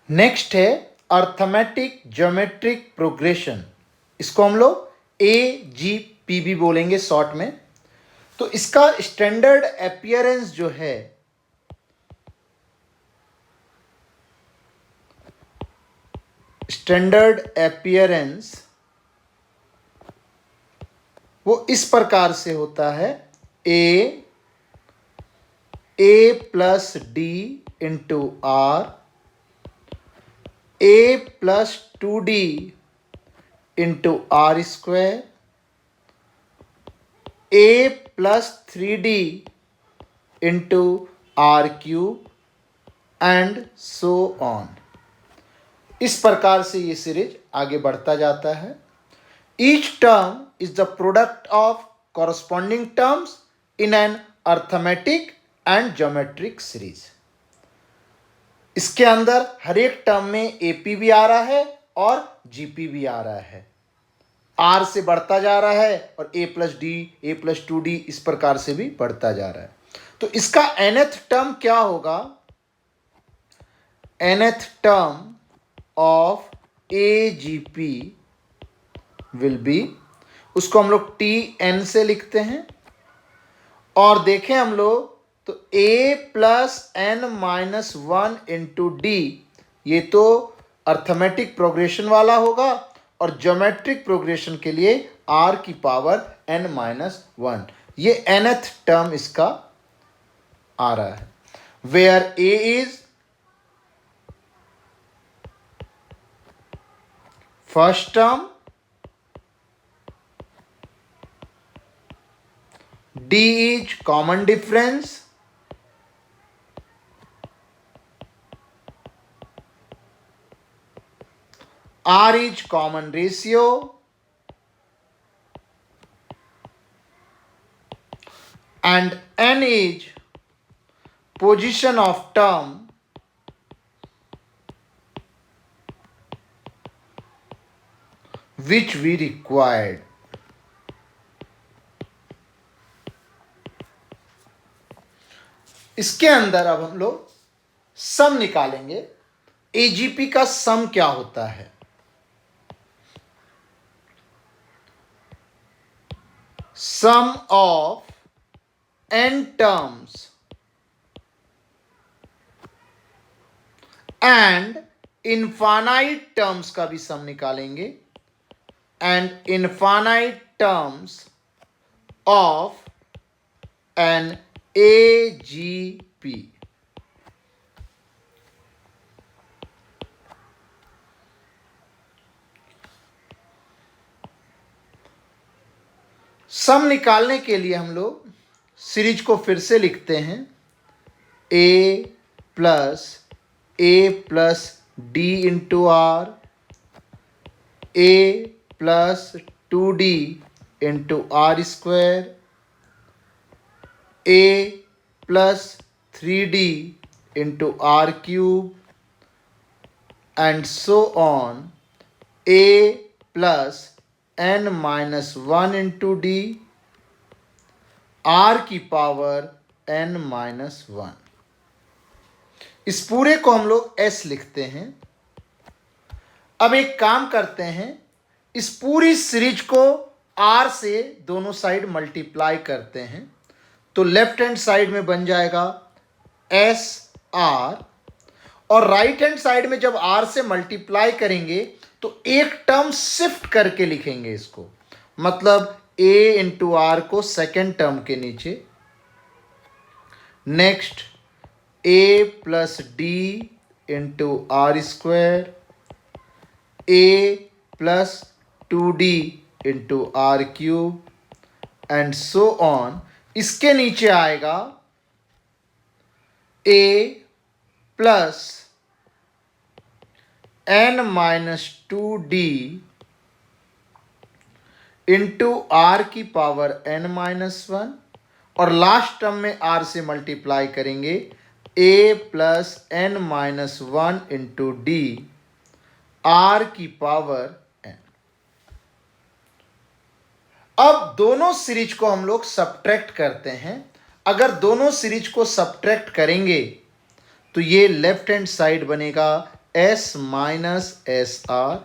Next है arithmetic geometric progression, इसको हम लोग AGP भी बोलेंगे शॉर्ट में। तो इसका स्टैंडर्ड अपीयरेंस जो है वो इस प्रकार से होता है, A plus D into R, A plus 2D into R square, A plus 3D into R cube and so on. इस प्रकार से ये सीरीज आगे बढ़ता जाता है। Each term is the product of corresponding terms in an arithmetic and geometric series. इसके अंदर हर एक टर्म में AP भी आ रहा है और GP भी आ रहा है, R से बढ़ता जा रहा है और A plus D, A plus 2D इस प्रकार से भी बढ़ता जा रहा है। तो इसका nth टर्म क्या होगा? nth term of AGP will be, उसको हम लोग TN से लिखते हैं। और देखें हम लोग तो A plus N minus 1 into D, ये तो अर्थमेटिक प्रोग्रेशन वाला होगा, और ज्योमेट्रिक प्रोग्रेशन के लिए R की पावर N माइनस 1, ये nth टर्म इसका आ रहा है। Where A is first term, D is common difference, R is common ratio, and N is position of term which we required. इसके अंदर अब हम लोग सम निकालेंगे। AGP का सम क्या होता है? Sum of n terms and infinite terms का भी सम निकालेंगे, and infinite terms of an AGP। Sum निकालने के लिए हम लोग सीरीज को फिर से लिखते हैं, A plus D into R, A plus 2D into R square, A plus 3D into R cube and so on, A plus N minus 1 into D, R की पावर N माइनस 1। इस पूरे को हम लोग S लिखते हैं। अब एक काम करते हैं, इस पूरी सीरीज को R से दोनों साइड मल्टीप्लाई करते हैं, तो लेफ्ट हैंड साइड में बन जाएगा SR, और राइट हैंड साइड में जब R से मल्टीप्लाई करेंगे तो एक टर्म शिफ्ट करके लिखेंगे इसको, मतलब A इंटू आर को सेकेंड टर्म के नीचे, next A plus D into R square, A plus 2D into R cube and so on. इसके नीचे आएगा A plus N minus 2D into R की पावर N माइनस 1, और last term में R से multiply करेंगे, A plus N minus 1 into D R की power N। अब दोनों सीरीज को हम लोग सब्ट्रैक्ट करते हैं। अगर दोनों सीरीज को सब्ट्रैक्ट करेंगे तो ये लेफ्ट हैंड साइड बनेगा S minus S R,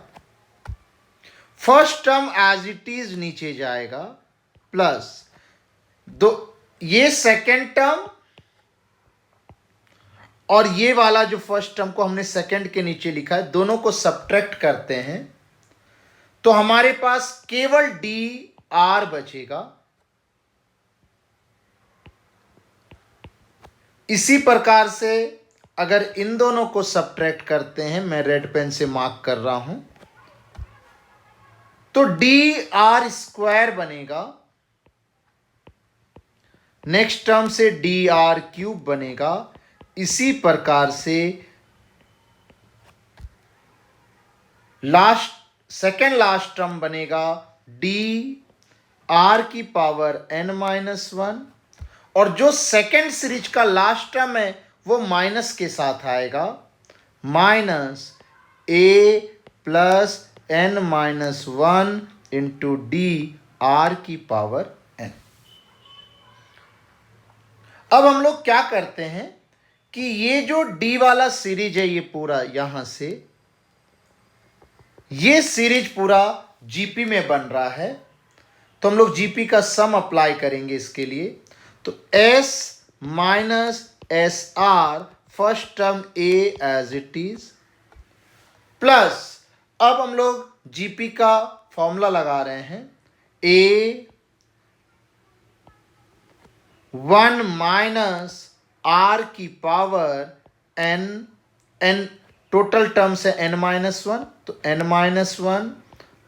first term as it is नीचे जाएगा, प्लस दो ये सेकेंड टर्म और ये वाला जो फर्स्ट टर्म को हमने सेकेंड के नीचे लिखा है, दोनों को सब्ट्रैक्ट करते हैं तो हमारे पास केवल डी आर बचेगा। इसी प्रकार से अगर इन दोनों को सब्ट्रैक्ट करते हैं, मैं रेड पेन से मार्क कर रहा हूं, तो डी आर स्क्वायर बनेगा, नेक्स्ट टर्म से डी आर क्यूब बनेगा। इसी प्रकार से सेकेंड लास्ट टर्म बनेगा डी आर की पावर एन माइनस वन, और जो सेकेंड सीरीज का लास्ट टर्म है वो माइनस के साथ आएगा, minus A plus N minus one into D R की पावर एन। अब हम लोग क्या करते हैं कि ये जो डी वाला सीरीज है, ये पूरा यहां से ये सीरीज पूरा जीपी में बन रहा है, तो हम लोग जीपी का सम अप्लाई करेंगे इसके लिए। तो S minus S R first term A as it is, plus अब हम लोग जीपी का फॉर्मूला लगा रहे हैं, ए वन माइनस आर की power N, N total terms है एन माइनस वन, तो N minus one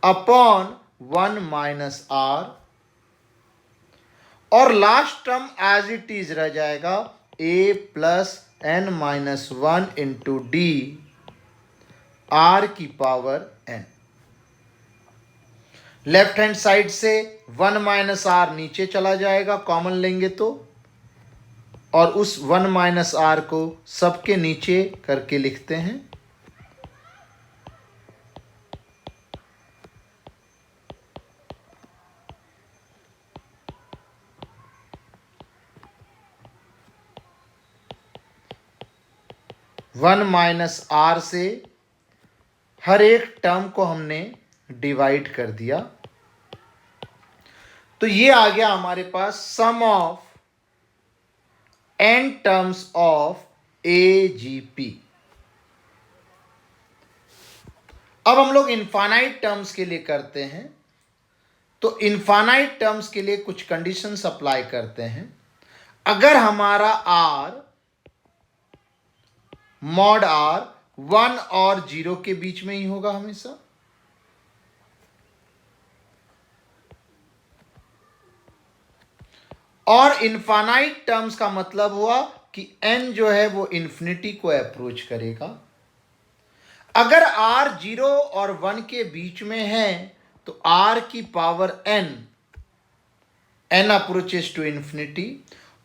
upon one minus R, और last term as it is रह जाएगा A plus N minus one into D R की power N. Left hand side से one minus are नीचे चला जाएगा common लेंगे तो, और उस वन माइनस आर को सबके नीचे करके लिखते हैं। वन माइनस आर से हर एक टर्म को हमने डिवाइड कर दिया, तो ये आ गया हमारे पास sum of n terms of AGP। अब हम लोग इनफाइनाइट टर्म्स के लिए करते हैं, तो इनफाइनाइट टर्म्स के लिए कुछ कंडीशंस अप्लाई करते हैं। अगर हमारा r मॉड r 1 और 0 के बीच में ही होगा हमेशा, और इनफाइनाइट टर्म्स का मतलब हुआ कि n जो है वो इन्फिनिटी को अप्रोच करेगा। अगर r 0 और 1 के बीच में है तो r की power n approaches to infinity,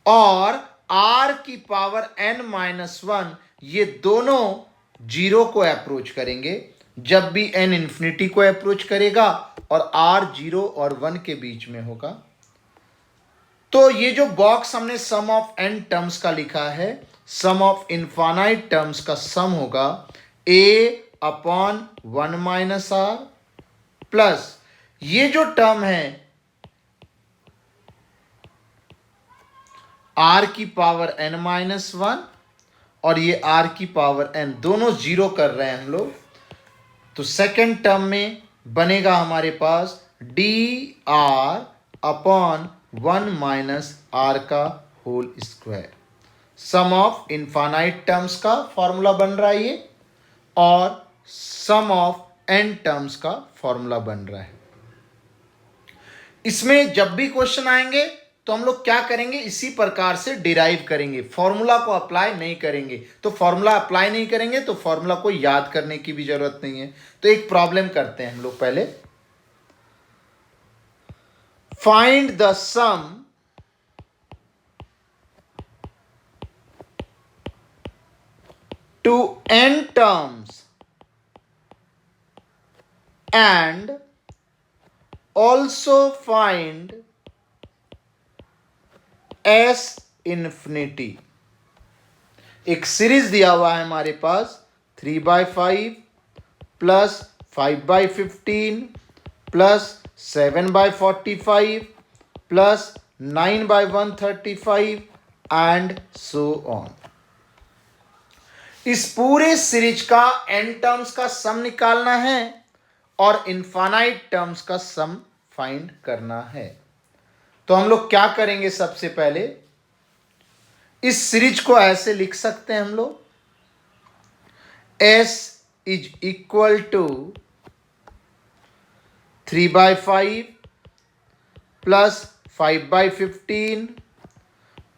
और r की पावर n माइनस वन, ये दोनों 0 को अप्रोच करेंगे। जब भी n इन्फिनिटी को अप्रोच करेगा और r 0 और 1 के बीच में होगा, तो ये जो बॉक्स हमने सम ऑफ n टर्म्स का लिखा है, सम ऑफ इनफाइनाइट टर्म्स का सम होगा a upon one minus R, plus ये जो टर्म है r की पावर n माइनस वन, और ये r की पावर n, दोनों 0 कर रहे हैं हम लोग, तो सेकेंड टर्म में बनेगा हमारे पास D R upon one minus R का whole square. Sum of infinite terms का फॉर्मूला बन रहा है ये, और सम ऑफ n टर्म्स का फॉर्मूला बन रहा है। इसमें जब भी क्वेश्चन आएंगे तो हम लोग क्या करेंगे, इसी प्रकार से डिराइव करेंगे, फॉर्मूला को अप्लाई नहीं करेंगे। तो फॉर्मूला अप्लाई नहीं करेंगे तो फॉर्मूला को याद करने की भी जरूरत नहीं है। तो एक प्रॉब्लम करते हैं हम लोग पहले, find the sum to n terms and also find S infinity. एक सीरीज दिया हुआ है हमारे पास 3/5 plus 5/15 plus 7/45 plus 9/135 and so on. इस पूरे सीरीज का n टर्म्स का सम निकालना है और इनफाइनाइट टर्म्स का सम फाइंड करना है। तो हम लोग क्या करेंगे, सबसे पहले इस सीरीज को ऐसे लिख सकते हैं हम लोग, s is equal to 3/5 plus 5/15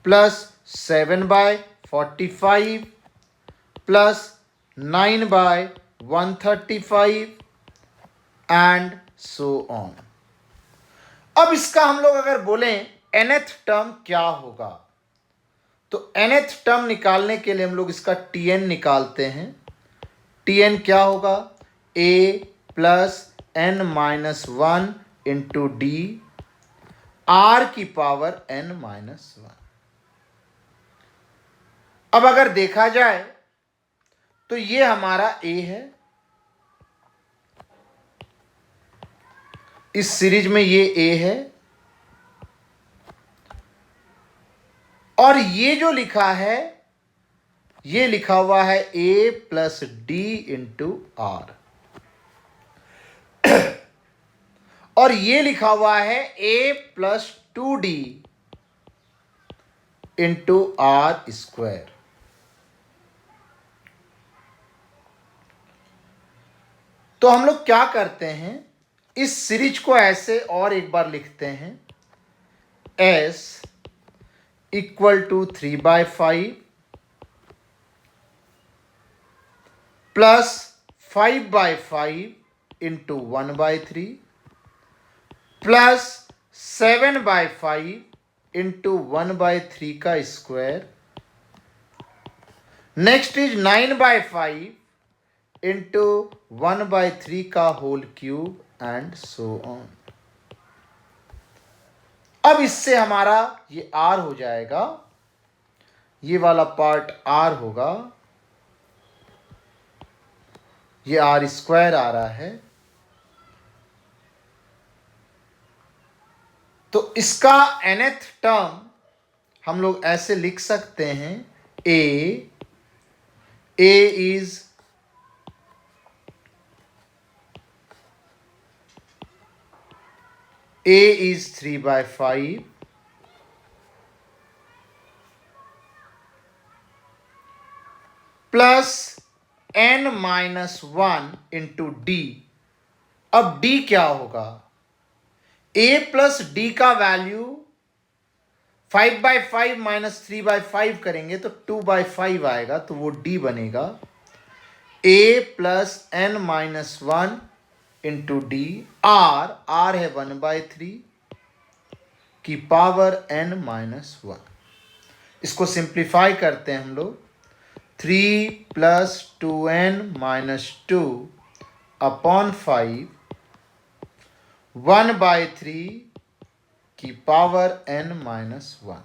plus 7/45 plus 9/135 and so on. अब इसका हम लोग अगर बोलें nth टर्म क्या होगा, तो nth टर्म निकालने के लिए हम लोग इसका tn निकालते हैं। tn क्या होगा, a plus n minus 1 into D r की पावर n माइनस 1। अब अगर देखा जाए तो ये हमारा a है, इस सीरीज में ये a है, और ये जो लिखा है ये लिखा हुआ है a plus D into R, और ये लिखा हुआ है a plus 2d into R square. तो हम लोग क्या करते हैं, इस सीरीज को ऐसे और एक बार लिखते हैं, s equal to 3/5 plus 5/5 into 1/3 plus 7/5 into 1/3 का स्क्वायर, नेक्स्ट इज 9/5 इंटू 1/3 का whole cube and so on. अब इससे हमारा ये r हो जाएगा, ये वाला पार्ट r होगा, ये r स्क्वायर आ रहा है। तो इसका nth टर्म हम लोग ऐसे लिख सकते हैं, a is 3/5 plus n minus 1 into D. अब d क्या होगा, a प्लस डी का वैल्यू 5/5 माइनस 3/5 करेंगे तो 2/5 आएगा, तो वो d बनेगा a plus n minus 1 into D, r है 1/3 की पावर n माइनस 1। इसको सिंप्लीफाई करते हैं हम लोग, 3 प्लस 2n माइनस 2 अपॉन 5 1/3 की पावर n माइनस 1।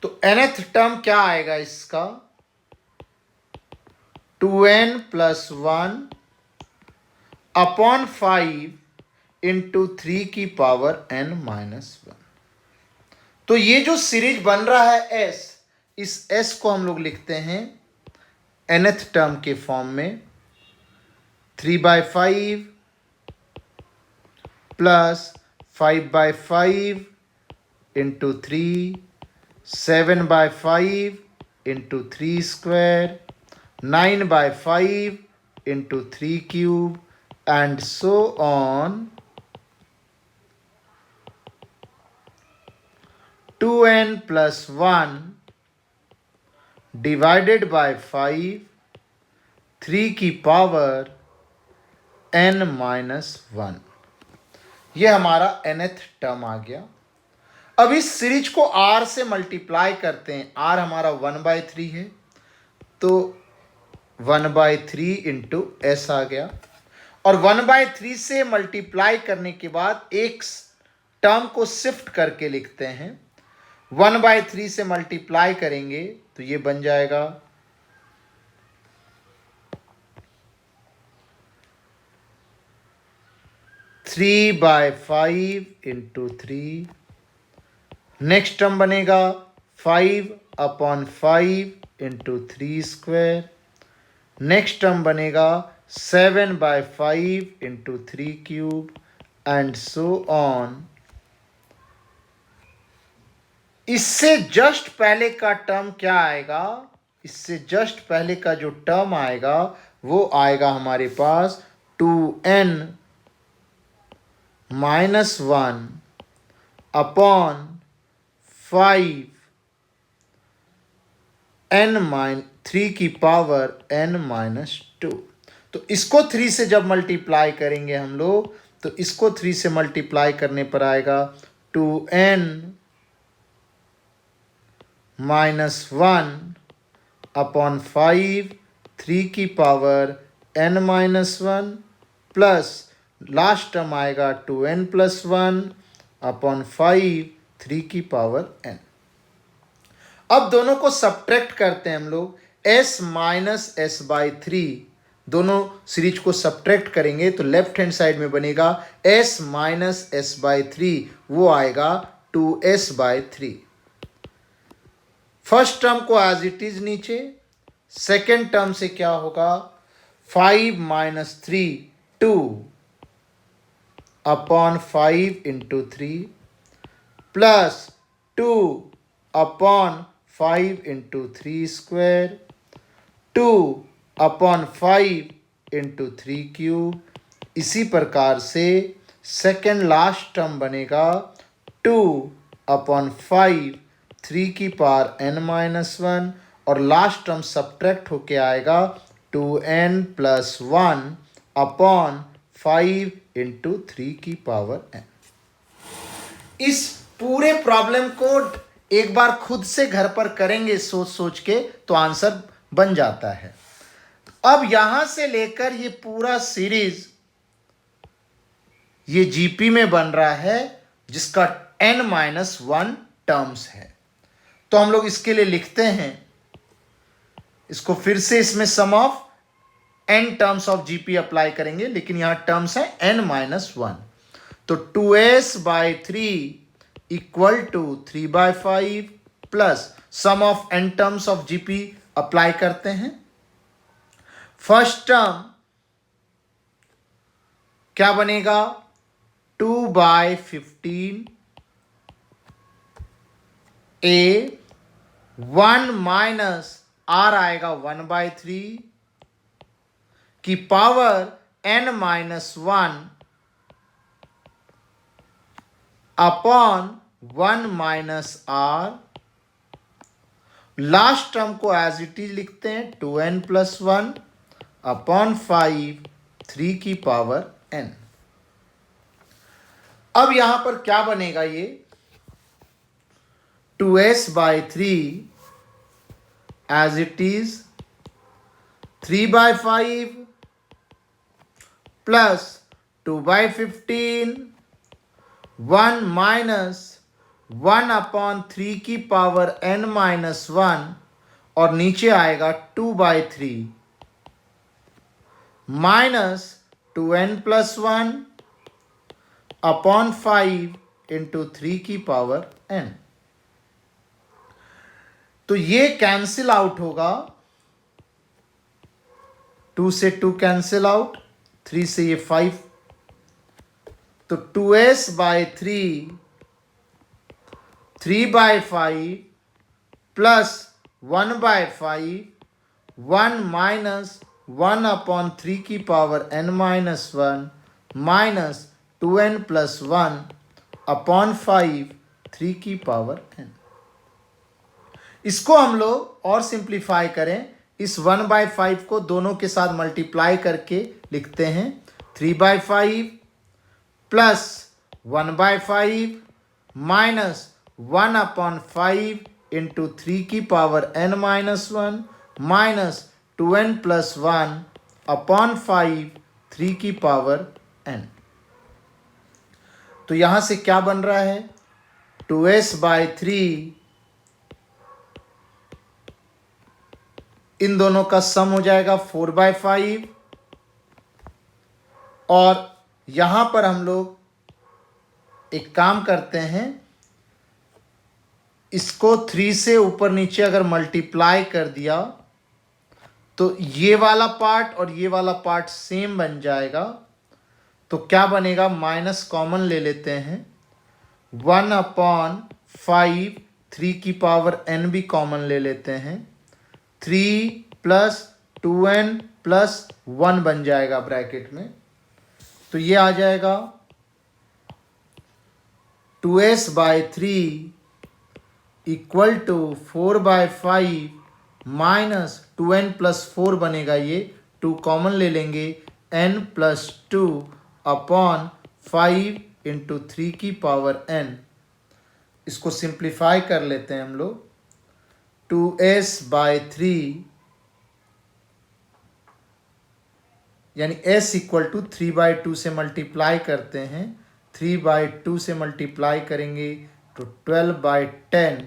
तो nth टर्म क्या आएगा इसका, 2n प्लस 1 अपॉन 5 इंटू 3 की पावर n माइनस 1। तो ये जो सीरीज बन रहा है s, इस s को हम लोग लिखते हैं nth टर्म के फॉर्म में, 3/5 plus 5/5 into 3, 7/5 into 3 square, 9/5 into 3 cube and so on, 2n plus 1 divided by 5, 3 की पावर n माइनस 1। यह हमारा nth टर्म आ गया। अब इस सीरीज को r से मल्टीप्लाई करते हैं, r हमारा 1/3 है, तो 1/3 इंटू s आ गया, और 1/3 से मल्टीप्लाई करने के बाद एक टर्म को शिफ्ट करके लिखते हैं। 1/3 से मल्टीप्लाई करेंगे तो ये बन जाएगा 3/5 इंटू 3। नेक्स्ट टर्म बनेगा 5/5 इंटू 3 स्क्वायर। नेक्स्ट टर्म बनेगा 7/5 into 3 cube and so on. इससे जस्ट पहले का टर्म क्या आएगा? इससे जस्ट पहले का जो टर्म आएगा वो आएगा हमारे पास 2n - 1 अपॉन 5 3 की पावर n-2। तो इसको 3 से जब मल्टीप्लाई करेंगे हम लोग, तो इसको 3 से मल्टीप्लाई करने पर आएगा 2n - 1 अपॉन 5 3 की power n-1 plus last term आएगा 2n + 1 अपॉन 5 3 की पावर n। अब दोनों को सब्ट्रैक्ट करते हैं हम लोग। s माइनस s/3 दोनों सीरीज को सब्ट्रैक्ट करेंगे तो लेफ्ट हैंड साइड में बनेगा s माइनस s/3, वो आएगा 2s/3। फर्स्ट टर्म को एज इट इज नीचे, सेकेंड टर्म से क्या होगा 5 - 3 2 upon 5 into 3 plus 2 upon 5 into 3 square 2 upon 5 into 3 cube. इसी प्रकार से सेकेंड लास्ट टर्म बनेगा 2 अपॉन 5 3 की पावर n-1 और लास्ट टर्म सब्ट्रैक्ट होके आएगा 2n + 1 अपॉन 5 इंटू 3 की पावर n। इस पूरे प्रॉब्लम को एक बार खुद से घर पर करेंगे सोच सोच के तो आंसर बन जाता है। अब यहां से लेकर ये पूरा सीरीज ये जीपी में बन रहा है जिसका n-1 टर्म्स है। तो हम लोग इसके लिए लिखते हैं, इसको फिर से इसमें sum of n terms of GP apply करेंगे, लेकिन यहां टर्म्स है n-1। तो 2s/3 equal to 3/5 plus sum of n terms of GP apply करते हैं। फर्स्ट टर्म क्या बनेगा 2/15 a 1 माइनस r आएगा 1/3 की power n-1 upon 1 minus r। Last term को एज इट इज लिखते हैं 2n + 1 अपॉन 5 3 की पावर n। अब यहां पर क्या बनेगा ये 2s/3 as it is 3/5 plus 2/15 1 minus 1 upon 3 की पावर n-1 और नीचे आएगा 2/3 माइनस 2n + 1 अपॉन 5 इंटू 3 की पावर n। तो ये कैंसिल आउट होगा, 2 से 2 कैंसिल आउट, 3 से ये 5, तो 2s/3 3/5 प्लस 1/5 1 माइनस 1 अपॉन 3 की power n-1 minus 2n + 1 upon 5 3 की पावर n। इसको हम लोग और सिंप्लीफाई करें, इस 1/5 को दोनों के साथ मल्टीप्लाई करके लिखते हैं 3/5 प्लस 1/5 माइनस 1 अपॉन 5 इंटू 3 की power n-1 minus 2n + 1 upon 5 3 की पावर n। तो यहां से क्या बन रहा है 2s/3 इन दोनों का सम हो जाएगा 4/5 और यहाँ पर हम लोग एक काम करते हैं, इसको 3 से ऊपर नीचे अगर मल्टीप्लाई कर दिया तो ये वाला पार्ट और ये वाला पार्ट सेम बन जाएगा। तो क्या बनेगा, माइनस कॉमन ले लेते हैं, 1/5, 3 की पावर n भी कॉमन ले लेते हैं, 3 प्लस 2n प्लस 1 बन जाएगा ब्रैकेट में। तो ये आ जाएगा 2s/3 equal to 4/5 minus 2n plus 4 बनेगा, ये 2 कॉमन ले लेंगे, n प्लस 2 अपॉन 5 इंटू 3 की पावर n। इसको सिंप्लीफाई कर लेते हैं हम लोग, 2s/3 यानी s इक्वल टू 3/2 से मल्टीप्लाई करते हैं, 3/2 से मल्टीप्लाई करेंगे तो 12/10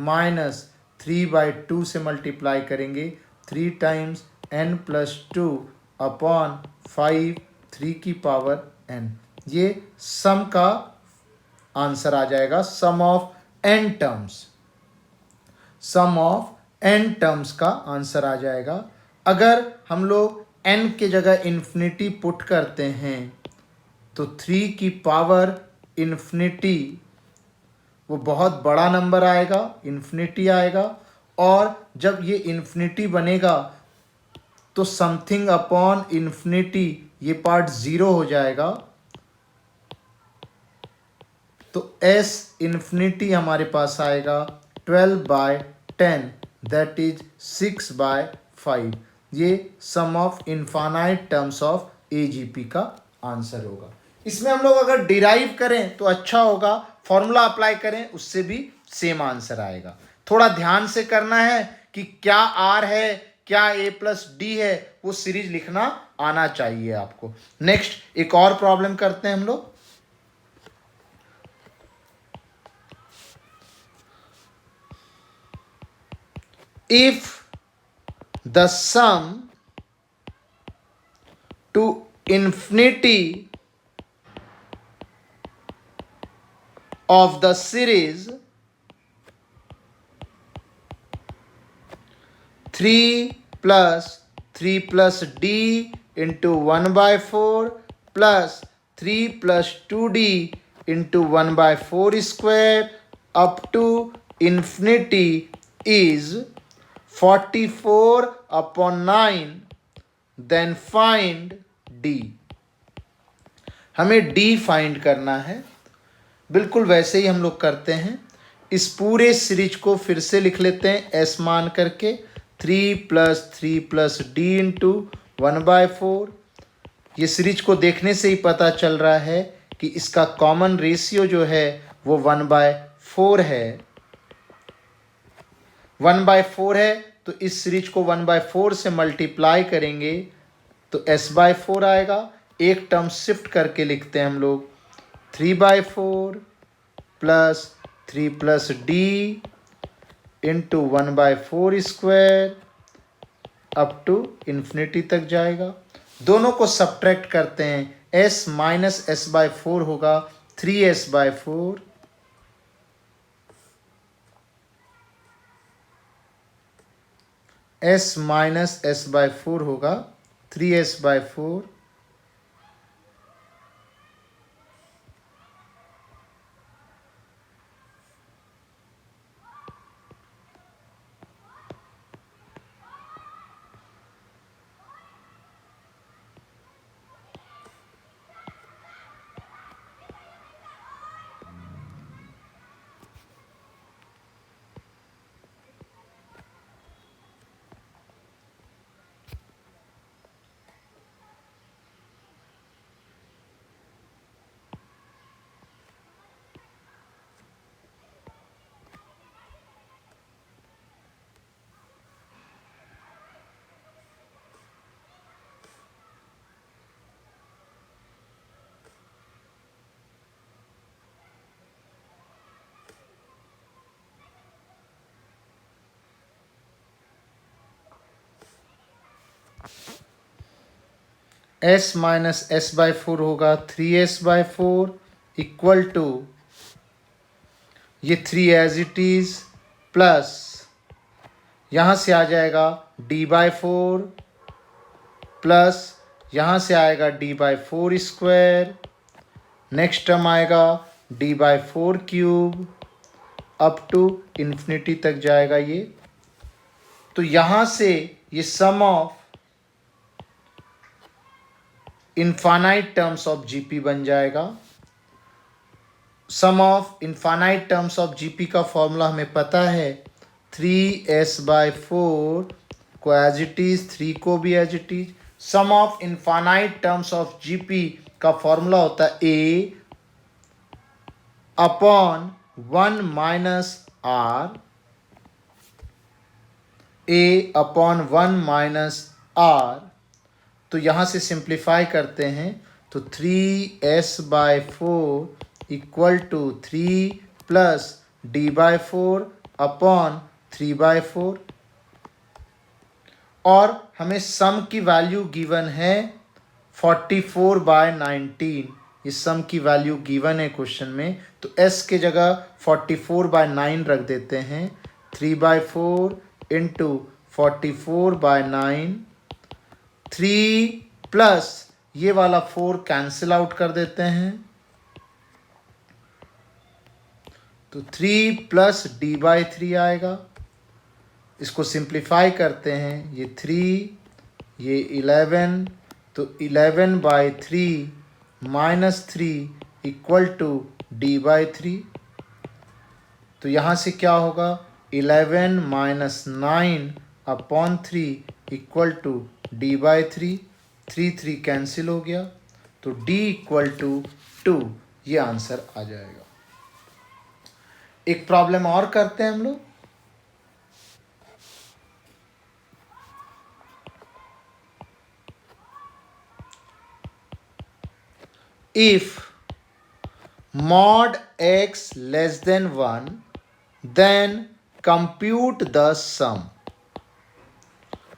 माइनस 3/2 से मल्टीप्लाई करेंगे 3 टाइम्स n प्लस 2 अपॉन 5 3 की पावर n। ये सम का आंसर आ जाएगा, sum of n terms, sum of n terms का आंसर आ जाएगा। अगर हम लोग n के जगह इन्फिनिटी पुट करते हैं तो 3 की पावर इन्फिनिटी वो बहुत बड़ा नंबर आएगा, इन्फिनिटी आएगा, और जब ये इन्फिनिटी बनेगा तो समथिंग अपॉन इन्फिनिटी ये पार्ट 0 हो जाएगा। तो s इन्फिनिटी हमारे पास आएगा 12/10 दैट इज 6/5। ये sum of infinite terms of AGP का आंसर होगा। इसमें हम लोग अगर डिराइव करें तो अच्छा होगा, फॉर्मूला अप्लाई करें उससे भी सेम आंसर आएगा। थोड़ा ध्यान से करना है कि क्या R है क्या A+D है, वो सीरीज लिखना आना चाहिए आपको। नेक्स्ट एक और प्रॉब्लम करते हैं हम लोग। If the sum to infinity of the series 3 plus 3 plus d into 1/4 plus 3 plus 2d into 1/4 square up to infinity is 44/9, then find d। हमें d फाइंड करना है। बिल्कुल वैसे ही हम लोग करते हैं, इस पूरे सीरीज को फिर से लिख लेते हैं s मान करके, 3 प्लस 3 प्लस डी इंटू 1/4। ये सीरीज को देखने से ही पता चल रहा है कि इसका कॉमन रेशियो जो है वो 1/4 है, 1/4 है। तो इस सीरीज को 1/4 से मल्टीप्लाई करेंगे तो s/4 आएगा। एक टर्म शिफ्ट करके लिखते हैं हम लोग, 3/4 plus 3 plus D into 1/4 square up to infinity तक जाएगा। दोनों को सब्ट्रैक्ट करते हैं, s माइनस s/4 होगा 3s/4, s माइनस s/4 होगा 3s/4, s minus S by four होगा 3s/4 इक्वल टू ये 3 एज इट इज प्लस यहाँ से आ जाएगा d/4 प्लस यहाँ से आएगा d/4²। नेक्स्ट टर्म आएगा d/4³ अप टू इन्फिनिटी तक जाएगा ये। तो यहाँ से ये sum of infinite terms of GP बन जाएगा। Sum of infinite terms of GP का फॉर्मूला हमें पता है 3s/4 को एज इट इज, 3 को भी as it is. Sum of infinite terms of GP का फॉर्मूला होता है a upon 1 minus r, a upon 1 minus r. तो यहाँ से सिंप्लीफाई करते हैं तो 3s/4 equal to 3 plus d/4 upon 3/4 और हमें सम की वैल्यू गिवन है 44/19। इस सम की वैल्यू गिवन है क्वेश्चन में, तो s के जगह 44/9 रख देते हैं। 3/4 इंटू 44/9, 3 प्लस ये वाला 4 कैंसिल आउट कर देते हैं, तो 3 प्लस d/3 आएगा। इसको सिंप्लीफाई करते हैं, ये 3 ये 11, तो 11/3 माइनस 3 इक्वल टू d/3। तो यहाँ से क्या होगा 11 minus 9 upon 3 equal to d/3। 3 cancel हो गया, तो d इक्वल टू 2 ये आंसर आ जाएगा। एक प्रॉब्लम और करते हैं हम लोग। If mod x less than 1, then compute the sum.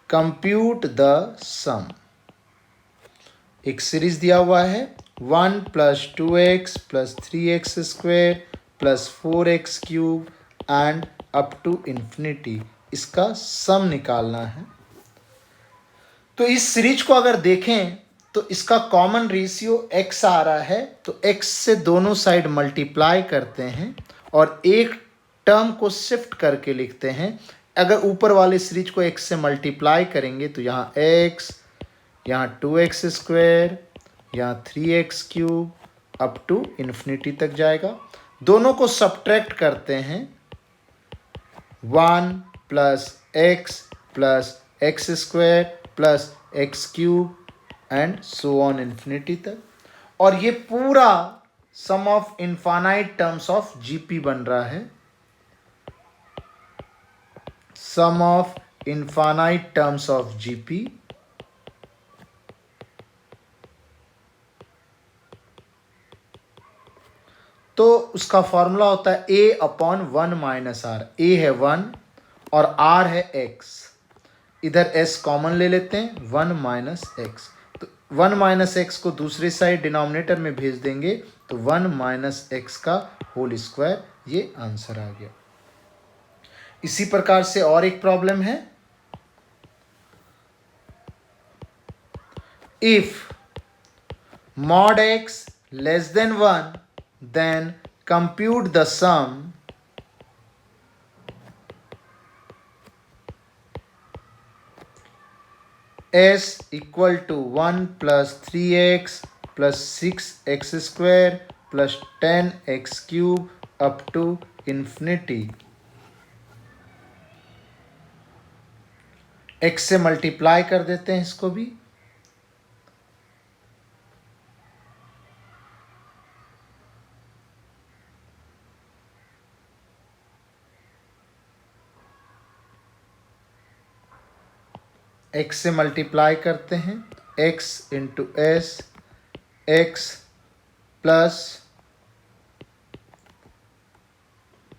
Compute the sum. एक सीरीज दिया हुआ है 1 plus 2x plus 3x² plus 4x³ and up to infinity. इसका सम निकालना है। तो इस सीरीज को अगर देखें तो इसका कॉमन रेशियो x आ रहा है, तो x से दोनों साइड मल्टीप्लाई करते हैं और एक टर्म को शिफ्ट करके लिखते हैं। अगर ऊपर वाले सीरीज को x से मल्टीप्लाई करेंगे तो यहाँ x, यहाँ 2x², यहाँ 3x³ अप टू इन्फिनिटी तक जाएगा। दोनों को सब्ट्रैक्ट करते हैं 1 plus x plus x² plus x³ and so on infinity तक। और ये पूरा sum of infinite terms of GP बन रहा है। Sum of infinite terms of GP तो उसका फॉर्मूला होता है a upon 1 minus r. a है 1 और r है x। इधर s कॉमन ले लेते हैं 1 माइनस एक्स, तो 1 माइनस एक्स को दूसरी साइड डिनोमिनेटर में भेज देंगे तो 1 माइनस एक्स का होल स्क्वायर। ये आंसर आ गया। इसी प्रकार से और एक प्रॉब्लम है। If mod x less than 1, then compute the sum s equal to 1 plus 3x plus 6x² plus 10x³ up to infinity। x से मल्टीप्लाई कर देते हैं इसको भी। x से मल्टीप्लाई करते हैं x into S, x plus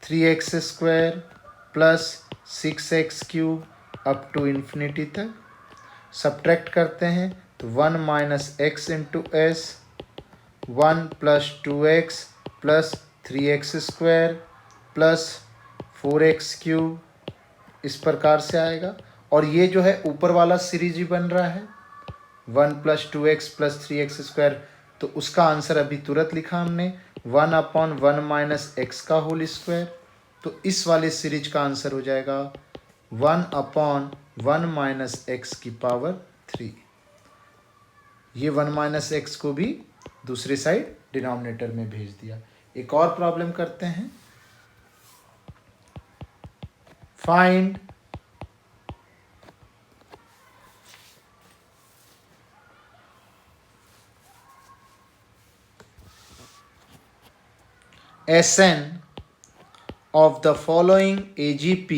3x² plus 6x³ up to infinity तक। सब्ट्रैक्ट करते हैं तो तो 1 minus x into S, 1 plus 2x plus 3x square plus 4x cube, इस प्रकार से आएगा। और ये जो है ऊपर वाला सीरीज ही बन रहा है 1 plus 2x plus 3x square, तो उसका आंसर अभी तुरंत लिखा हमने 1/1 माइनस एक्स का होल स्क्वायर। तो इस वाले सीरीज का आंसर हो जाएगा 1/1 माइनस एक्स की पावर 3। ये 1 माइनस एक्स को भी दूसरी साइड डिनोमिनेटर में भेज दिया। एक और प्रॉब्लम करते हैं। Find Sn of the following AGP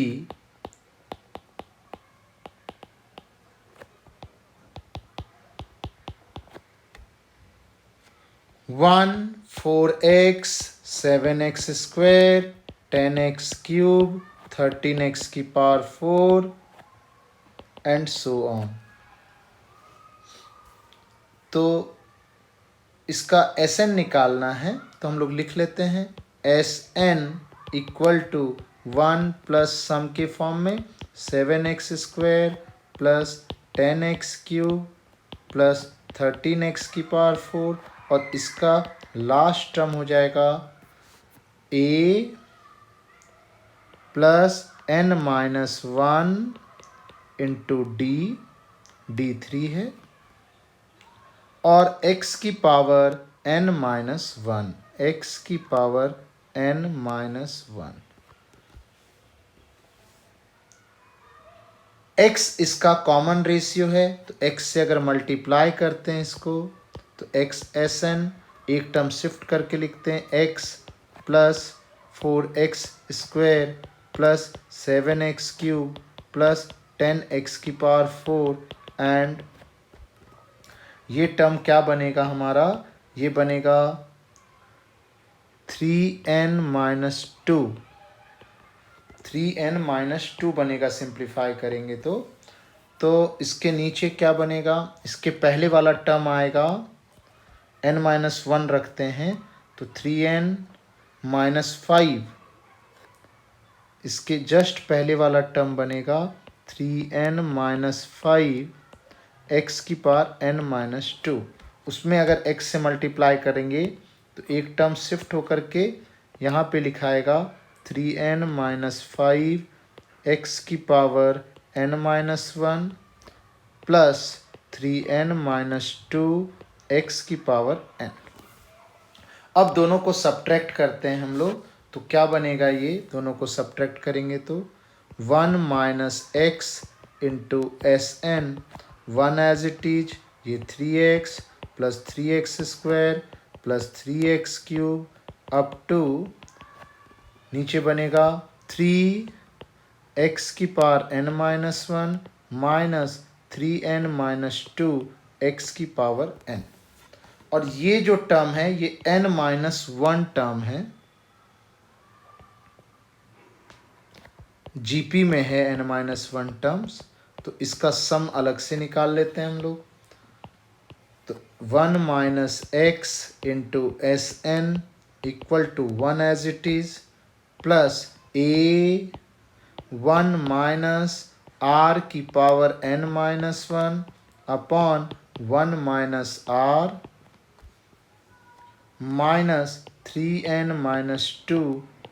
(1) 4x 7x square 10x cube 13x की पावर 4 एंड सो ऑन। तो इसका Sn निकालना है, तो हम लोग लिख लेते हैं Sn इक्वल टू 1 प्लस सम के फॉर्म में 7x square plus 10x cube plus 13x की पावर 4, और इसका लास्ट टर्म हो जाएगा a plus n minus 1 into D 3 है, और x की पावर n माइनस 1, x की पावर n माइनस 1। x इसका कॉमन रेशियो है, तो x से अगर मल्टीप्लाई करते हैं इसको, तो x Sn एक टर्म शिफ्ट करके लिखते हैं x plus 4x square plus 7x cube plus 10x की पावर 4 एंड ये टर्म क्या बनेगा हमारा, ये बनेगा 3n माइनस 2, 3n माइनस 2 बनेगा सिंप्लीफाई करेंगे तो इसके नीचे क्या बनेगा, इसके पहले वाला टर्म आएगा n माइनस 1 रखते हैं तो 3n माइनस 5, इसके जस्ट पहले वाला टर्म बनेगा 3n माइनस 5 x की पावर n माइनस 2। उसमें अगर x से मल्टीप्लाई करेंगे तो एक टर्म शिफ्ट होकर के यहाँ पे लिखाएगा 3n माइनस 5 x की power n minus 1 plus 3n minus 2 x की पावर n। अब दोनों को सब्ट्रैक्ट करते हैं हम लोग, तो क्या बनेगा, ये दोनों को सब्ट्रैक्ट करेंगे तो 1 minus x into Sn, 1 as it is, ये 3x plus 3x square plus 3x cube up to नीचे बनेगा 3x की power n minus 1 minus 3n minus 2 x की पावर n। और ये जो टर्म है ये n माइनस 1 टर्म है, जीपी में है n माइनस 1 टर्म्स, तो इसका सम अलग से निकाल लेते हैं हम लोग। तो 1 minus x into Sn equal to 1 as it is plus a 1 minus r की power n minus 1 upon 1 minus r minus 3n minus 2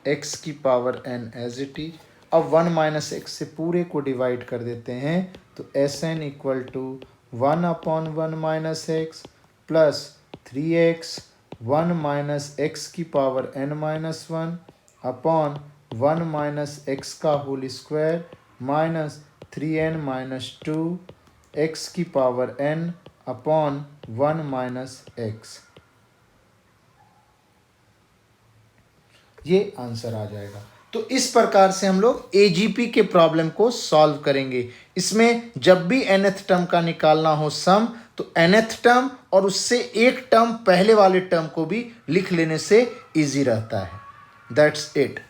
x की power n as it is. अब 1 माइनस एक्स से पूरे को डिवाइड कर देते हैं, तो Sn equal to 1 upon 1 minus x plus 3x 1 minus x की power n minus 1 upon 1 minus x का whole square minus 3n minus 2 x की power n upon 1 minus x. ये आंसर आ जाएगा। तो इस प्रकार से हम लोग AGP के प्रॉब्लम को सॉल्व करेंगे। इसमें जब भी nth टर्म का निकालना हो सम, तो nth टर्म और उससे एक टर्म पहले वाले टर्म को भी लिख लेने से इजी रहता है। That's it.